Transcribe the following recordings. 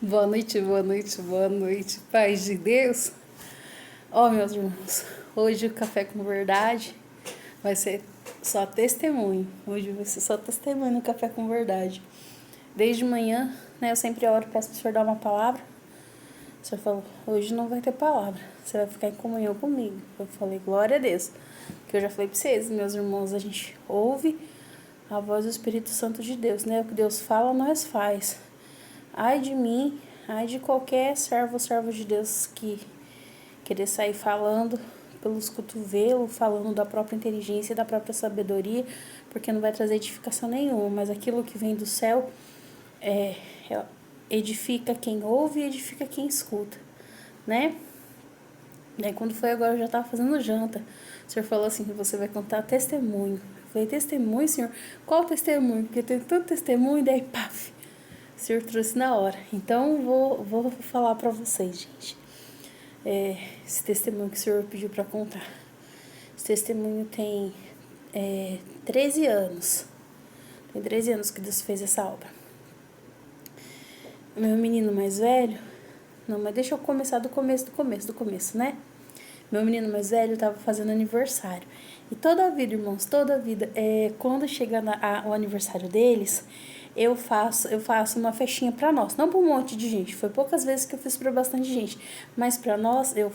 Boa noite, boa noite, boa noite. Paz de Deus. Ó, meus irmãos, hoje o Café com Verdade vai ser só testemunho. Hoje vai ser só testemunho no Café com Verdade. Desde manhã, né, eu sempre oro, peço para o Senhor dar uma palavra. O Senhor falou, hoje não vai ter palavra, você vai ficar em comunhão comigo. Eu falei, glória a Deus. Que eu já falei para vocês, meus irmãos, a gente ouve a voz do Espírito Santo de Deus, né? O que Deus fala, nós faz. Ai de mim, ai de qualquer servo ou serva de Deus que querer sair falando pelos cotovelos, falando da própria inteligência e da própria sabedoria, porque não vai trazer edificação nenhuma, mas aquilo que vem do céu edifica quem ouve e edifica quem escuta, né? Daí quando foi agora eu já estava fazendo janta, o Senhor falou assim, você vai contar testemunho. Eu falei, testemunho, Senhor? Qual testemunho? Porque tem tanto testemunho, daí paf, o Senhor trouxe na hora. Então, vou falar para vocês, gente. Esse testemunho que o Senhor pediu para contar. Esse testemunho tem 13 anos. Tem 13 anos que Deus fez essa obra. Meu menino mais velho... Não, mas deixa eu começar do começo, né? Meu menino mais velho estava fazendo aniversário. E toda a vida, irmãos, toda a vida, quando chega o aniversário deles, eu faço uma festinha para nós. Não para um monte de gente, foi poucas vezes que eu fiz para bastante gente. Mas para nós, eu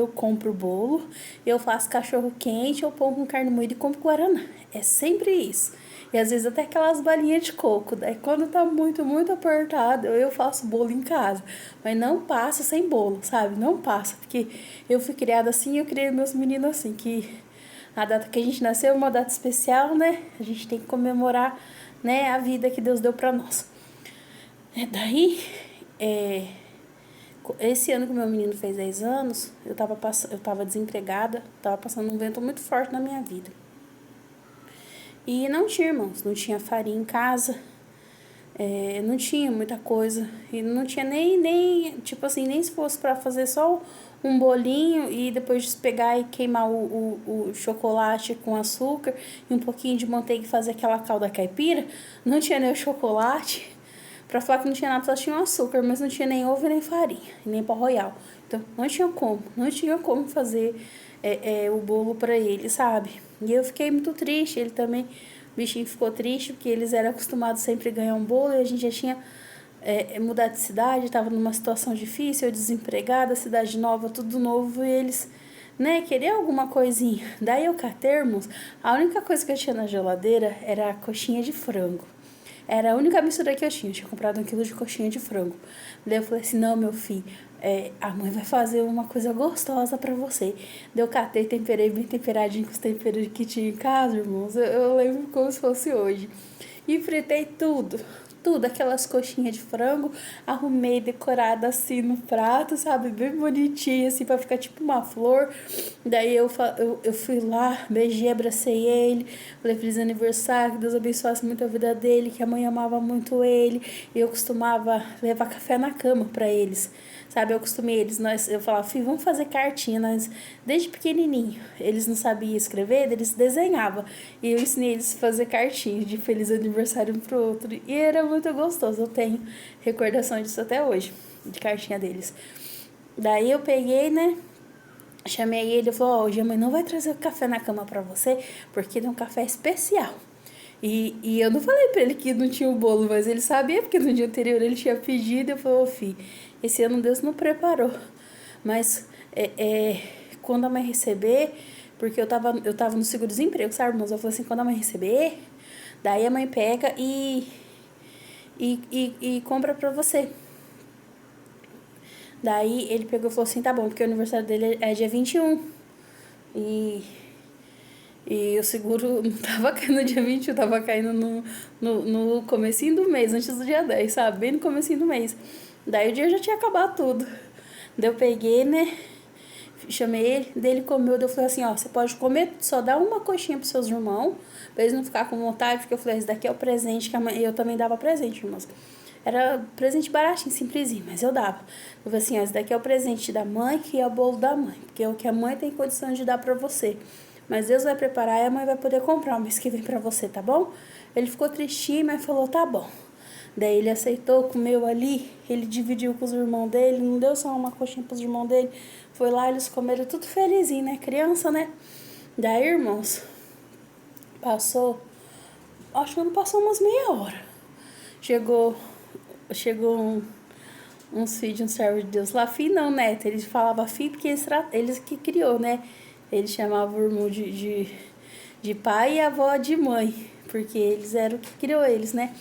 compro o bolo, eu faço cachorro quente, eu pão com carne moída e compro guaraná. É sempre isso. E às vezes até aquelas balinhas de coco. Daí quando tá muito, muito apertado, eu faço bolo em casa. Mas não passa sem bolo, sabe? Não passa. Porque eu fui criada assim e eu criei meus meninos assim. Que a data que a gente nasceu é uma data especial, né? A gente tem que comemorar, né, a vida que Deus deu pra nós. Daí, esse ano que meu menino fez 10 anos, eu tava desempregada. Tava passando um vento muito forte na minha vida. E não tinha, irmãos, não tinha farinha em casa, não tinha muita coisa. E não tinha nem tipo assim, nem se fosse pra fazer só um bolinho e depois pegar e queimar o chocolate com açúcar e um pouquinho de manteiga e fazer aquela calda caipira. Não tinha nem o chocolate. Pra falar que não tinha nada, só tinha o açúcar, mas não tinha nem ovo nem farinha, nem pão royal. Então, não tinha como fazer o bolo pra ele, sabe? E eu fiquei muito triste, ele também, o bichinho ficou triste, porque eles eram acostumados sempre a ganhar um bolo, e a gente já tinha mudado de cidade, tava numa situação difícil, eu desempregada, cidade nova, tudo novo, e eles, né, queriam alguma coisinha. Daí eu catei, irmãos, a única coisa que eu tinha na geladeira era a coxinha de frango. Era a única mistura que eu tinha. Eu tinha comprado 1 quilo de coxinha de frango. Daí eu falei assim, não, meu filho, a mãe vai fazer uma coisa gostosa pra você. Daí eu catei, temperei bem temperadinho com os temperos que tinha em casa, irmãos. Eu lembro como se fosse hoje. E fritei tudo. Tudo, aquelas coxinhas de frango, arrumei decorada assim no prato, sabe? Bem bonitinha, assim, pra ficar tipo uma flor. Daí eu fui lá, beijei, abracei ele, falei feliz aniversário, que Deus abençoasse muito a vida dele, que a mãe amava muito ele. E eu costumava levar café na cama pra eles, sabe? Eu costumei eu falava, filho, vamos fazer cartinha, desde pequenininho. Eles não sabiam escrever, eles desenhavam. E eu ensinei eles a fazer cartinha de feliz aniversário um pro outro. E era muito gostoso, eu tenho recordação disso até hoje, de cartinha deles. Daí eu peguei, né? Chamei ele e falou, hoje a mãe não vai trazer o café na cama pra você, porque ele é um café especial. E eu não falei pra ele que não tinha o bolo, mas ele sabia, porque no dia anterior ele tinha pedido. Eu falei, filho, esse ano Deus não preparou. Mas quando a mãe receber, porque eu tava no seguro-desemprego, sabe, irmãos? Eu falei assim, quando a mãe receber, daí a mãe pega e compra pra você. Daí ele pegou e falou assim, tá bom, porque o aniversário dele é dia 21. E o seguro não tava caindo no dia 21, tava caindo no comecinho do mês, antes do dia 10, sabe? Bem no comecinho do mês. Daí o dia já tinha acabado tudo. Daí eu peguei, né? Chamei ele, daí ele comeu, daí eu falei assim, ó, você pode comer, só dá uma coxinha pros seus irmãos, pra eles não ficar com vontade, porque eu falei, esse daqui é o presente que a mãe, eu também dava presente, irmãos. Era presente baratinho, simplesinho, mas eu dava. Eu falei assim, ó, esse daqui é o presente da mãe, que é o bolo da mãe, porque é o que a mãe tem condição de dar pra você. Mas Deus vai preparar e a mãe vai poder comprar o mês que vem pra você, tá bom? Ele ficou tristinho, mas falou, tá bom. Daí ele aceitou, comeu ali, ele dividiu com os irmãos dele, não deu só uma coxinha pros irmãos dele. Foi lá, eles comeram tudo felizinho, né? Criança, né? Daí, irmãos, passou, acho que não passou umas meia hora. Chegou uns filhos de um servo de Deus lá, filho não, neto. Eles falavam filho porque eles que criou, né? Eles chamavam o irmão de pai e a avó de mãe, porque eles eram o que criou eles, né?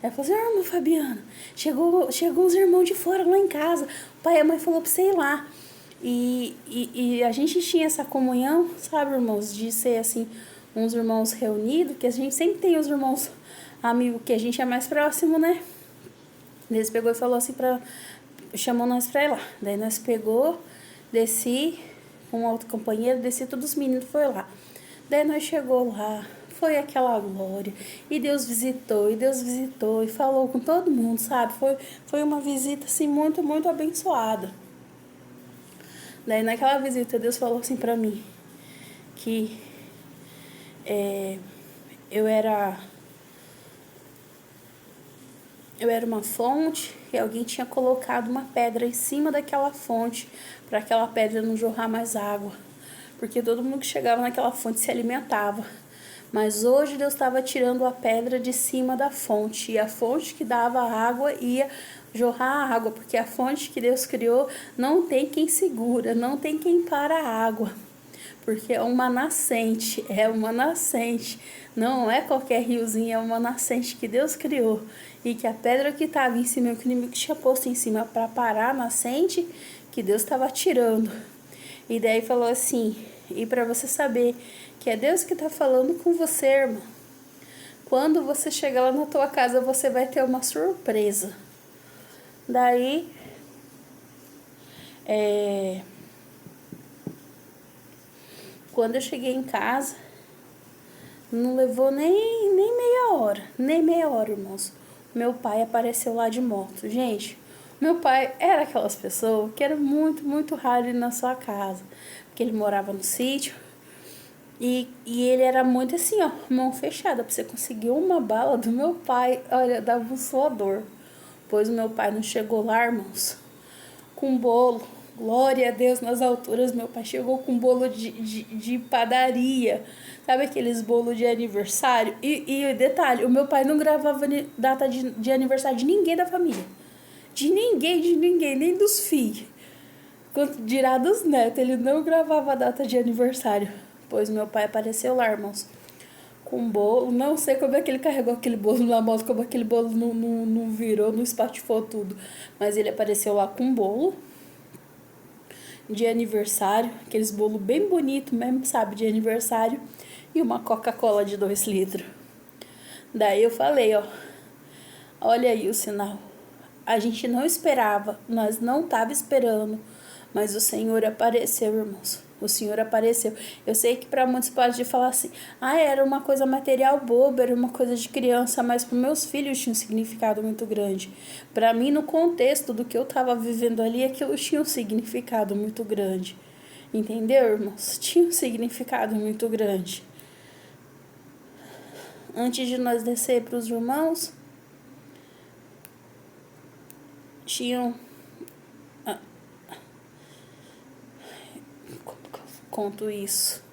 Aí falou assim, irmão Fabiano, chegou uns irmãos de fora lá em casa. O pai e a mãe falou pra você ir lá. E a gente tinha essa comunhão, sabe, irmãos, de ser assim, uns irmãos reunidos, que a gente sempre tem os irmãos amigos que a gente é mais próximo, né? Eles pegou e falou assim chamou nós pra ir lá. Daí nós pegou, desci com um outro companheiro, desci, todos os meninos foi lá. Daí nós chegou lá, foi aquela glória, e Deus visitou, e falou com todo mundo, sabe? Foi uma visita, assim, muito, muito abençoada. Daí naquela visita, Deus falou assim pra mim, que eu era uma fonte e alguém tinha colocado uma pedra em cima daquela fonte para aquela pedra não jorrar mais água, porque todo mundo que chegava naquela fonte se alimentava. Mas hoje Deus estava tirando a pedra de cima da fonte, e a fonte que dava água ia jorrar água, porque a fonte que Deus criou não tem quem segura, não tem quem para a água, porque é uma nascente, não é qualquer riozinho, é uma nascente que Deus criou, e que a pedra que estava em cima, que o inimigo tinha posto em cima para parar a nascente, que Deus estava tirando. E daí falou assim, e para você saber que é Deus que está falando com você, irmão, quando você chegar lá na tua casa, você vai ter uma surpresa. Daí, quando eu cheguei em casa, não levou nem meia hora, irmãos. Meu pai apareceu lá de moto. Gente, meu pai era aquelas pessoas que era muito, muito raro ir na sua casa, porque ele morava no sítio. E ele era muito assim, ó, mão fechada. Pra você conseguir uma bala do meu pai, olha, dava um suador. Pois o meu pai não chegou lá, irmãos, com bolo. Glória a Deus nas alturas. Meu pai chegou com bolo de padaria. Sabe aqueles bolos de aniversário? E detalhe, o meu pai não gravava data de aniversário de ninguém da família. De ninguém, nem dos filhos. Quanto dirá dos netos, ele não gravava a data de aniversário. Pois meu pai apareceu lá, irmãos, com bolo. Não sei como é que ele carregou aquele bolo na moto, como aquele bolo não virou, não espatifou tudo. Mas ele apareceu lá com bolo de aniversário, aqueles bolos bem bonitos mesmo, sabe, de aniversário, e uma Coca-Cola de 2 litros. Daí eu falei, ó, olha aí o sinal. A gente não esperava, nós não tava esperando, mas o Senhor apareceu, irmãos. O Senhor apareceu. Eu sei que para muitos pode falar assim, era uma coisa material boba, era uma coisa de criança, mas para meus filhos tinha um significado muito grande. Para mim, no contexto do que eu estava vivendo ali, aquilo tinha um significado muito grande. Entendeu, irmãos? Tinha um significado muito grande. Antes de nós descer para os irmãos, tinham... Conto isso.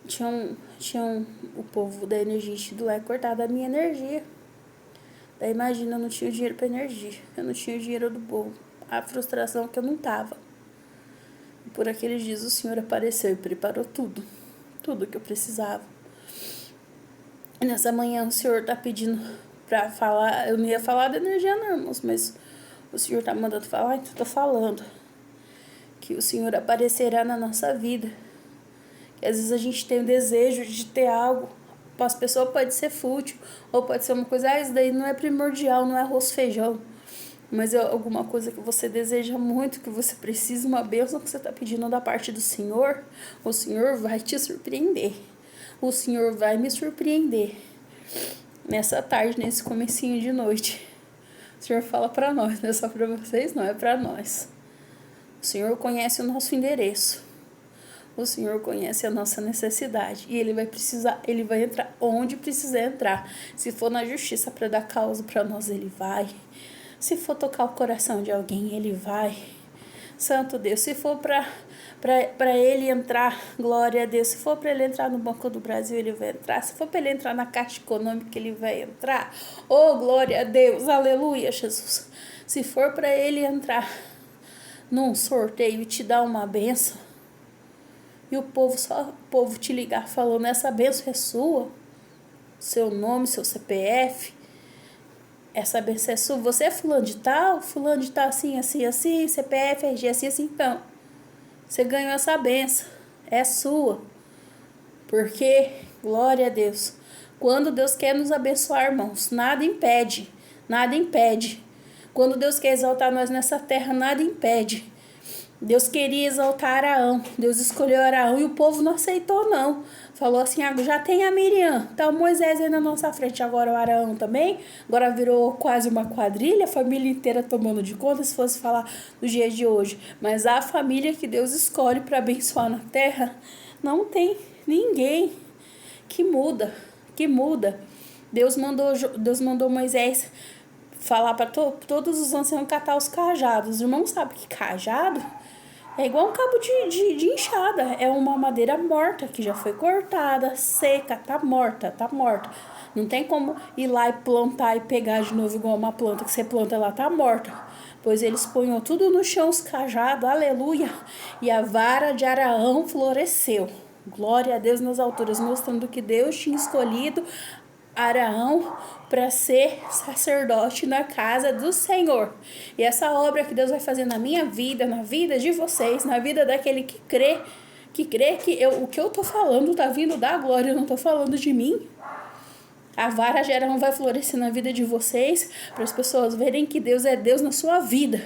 Tinham o povo da energia do lá cortado a minha energia. Daí imagina, eu não tinha dinheiro para energia. Eu não tinha dinheiro do bolo. A frustração que eu não tava. E por aqueles dias o Senhor apareceu e preparou tudo. Tudo que eu precisava. E nessa manhã o Senhor tá pedindo pra falar. Eu não ia falar da energia não, irmãos, mas o Senhor tá mandando falar, então eu tô falando. Que o Senhor aparecerá na nossa vida. Que às vezes a gente tem o desejo de ter algo. Para as pessoas pode ser fútil, ou pode ser uma coisa, isso daí não é primordial, não é arroz feijão. Mas é alguma coisa que você deseja muito, que você precisa, uma bênção que você está pedindo da parte do Senhor, o Senhor vai te surpreender. O Senhor vai me surpreender. Nessa tarde, nesse comecinho de noite. O Senhor fala para nós, não é só para vocês, não, é para nós. O Senhor conhece o nosso endereço. O Senhor conhece a nossa necessidade e Ele vai entrar onde precisar entrar. Se for na justiça para dar causa para nós, Ele vai. Se for tocar o coração de alguém, Ele vai. Santo Deus, se for para Ele entrar, glória a Deus. Se for para Ele entrar no Banco do Brasil, Ele vai entrar. Se for para Ele entrar na Caixa Econômica, Ele vai entrar. Oh, glória a Deus, aleluia, Jesus. Se for para Ele entrar num sorteio e te dar uma bênção, e o povo te ligar falando, essa bênção é sua, seu nome, seu CPF, essa bênção é sua, você é fulano de tal assim, assim, assim, CPF, RG, assim, assim, então, você ganhou essa bênção, é sua, porque, glória a Deus, quando Deus quer nos abençoar, irmãos, nada impede, quando Deus quer exaltar nós nessa terra, nada impede. Deus queria exaltar Araão, Deus escolheu Araão e o povo não aceitou não, falou assim, já tem a Miriam, tá o Moisés aí na nossa frente, agora o Araão também, agora virou quase uma quadrilha, a família inteira tomando de conta, se fosse falar dos dias de hoje, mas a família que Deus escolhe para abençoar na terra, não tem ninguém que muda, Deus mandou Moisés falar para todos os anciãos catar os cajados. Os irmãos sabem que cajado é igual um cabo de enxada. É uma madeira morta que já foi cortada, seca, tá morta. Não tem como ir lá e plantar e pegar de novo igual uma planta que você planta, ela tá morta. Pois eles punham tudo no chão, os cajados, aleluia. E a vara de Araão floresceu. Glória a Deus nas alturas, mostrando que Deus tinha escolhido Araão para ser sacerdote na casa do Senhor. E essa obra que Deus vai fazer na minha vida, na vida de vocês, na vida daquele que crê que o que eu tô falando tá vindo da glória, eu não tô falando de mim. A vara de Araão vai florescer na vida de vocês, para as pessoas verem que Deus é Deus na sua vida.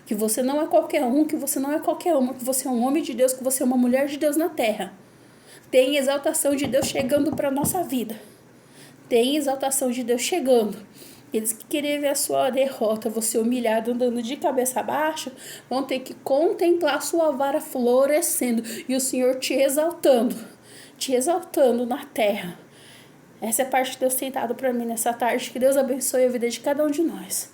Que você não é qualquer um, que você não é qualquer uma, que você é um homem de Deus, que você é uma mulher de Deus na terra. Tem exaltação de Deus chegando para nossa vida. Tem exaltação de Deus chegando. Eles que querem ver a sua derrota, você humilhado, andando de cabeça baixa, vão ter que contemplar a sua vara florescendo e o Senhor te exaltando na terra. Essa é a parte que Deus tem dado para mim nessa tarde. Que Deus abençoe a vida de cada um de nós.